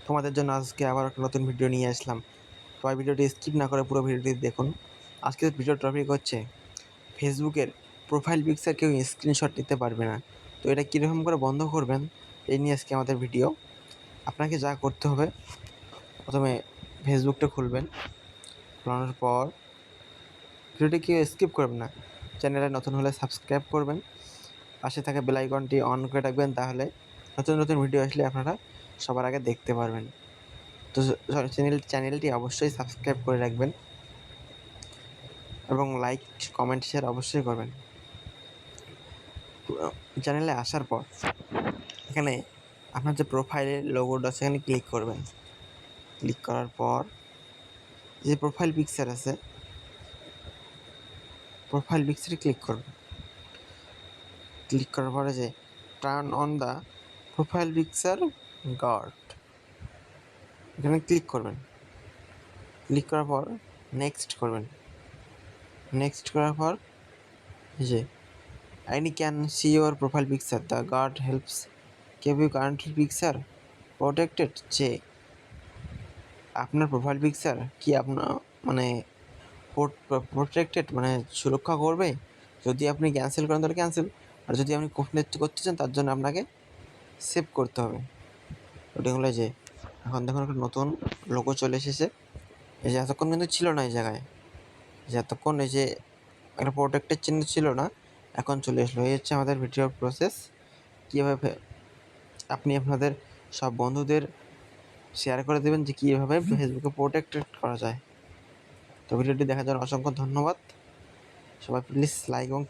তোমাদের জন্য আজকে আবার একটা নতুন ভিডিও নিয়ে আসলাম। সবাই ভিডিওটি স্কিপ না করে পুরো ভিডিওটি দেখুন। আজকের ভিডিওর টপিক হচ্ছে ফেসবুকের প্রোফাইল পিকচার কেউ স্ক্রিনশট নিতে পারবে না। তো এটা কীরকম করে বন্ধ করবেন এই নিয়ে আজকে আমাদের ভিডিও। আপনাকে যা করতে হবে, প্রথমে ফেসবুকটা খুলবেন। খোলানোর পর ভিডিওটি কেউ স্কিপ করবেন না। চ্যানেলে নতুন হলে সাবস্ক্রাইব করবেন, পাশে থাকা বেল আইকনটি অন করে রাখবেন, তাহলে নতুন নতুন ভিডিও আসলে আপনারা সবার আগে দেখতে পারবেন। তো চ্যানেলটি অবশ্যই সাবস্ক্রাইব করে রাখবেন এবং লাইক, কমেন্ট, শেয়ার অবশ্যই করবেন। চ্যানেলে আসার পর এখানে আপনার যে প্রোফাইলের লোগোটা আছে এখানে ক্লিক করবেন। ক্লিক করার পর যে প্রোফাইল পিকচার আছে, প্রোফাইল পিকচারে ক্লিক করবেন। ক্লিক করার পরে যে turn on the profile picture guard, এখানে ক্লিক করবেন। ক্লিক করার পর নেক্সট করবেন। নেক্সট করার পর যে I can see your profile picture. The guard helps keep your current picture protected. যে আপনার প্রোফাইল পিকচার কি আপনার মানে প্রোটেক্টেড, মানে সুরক্ষা করবে। যদি আপনি ক্যান্সেল করেন তাহলে ক্যান্সেল, আর যদি আপনি করতে চান তার জন্য আপনাকে সেভ করতে হবে। ওটা হলো যে এখন দেখুন একটা নতুন লোগো চলে এসেছে। এই যে এতক্ষণ কিন্তু ছিল না এই জায়গায়, যে এতক্ষণ এই যে একটা প্রোটেক্টেড চিহ্ন ছিল না, এখন চলে আসলো। এই হচ্ছে আমাদের ভিডিও প্রসেস। কীভাবে আপনি আপনাদের সব বন্ধুদের শেয়ার করে দেবেন যে কীভাবে ফেসবুকে প্রোটেক্টেড করা যায়। তো ভিডিওটি দেখার জন্য অসংখ্য ধন্যবাদ। সবাই প্লিজ লাইক এবং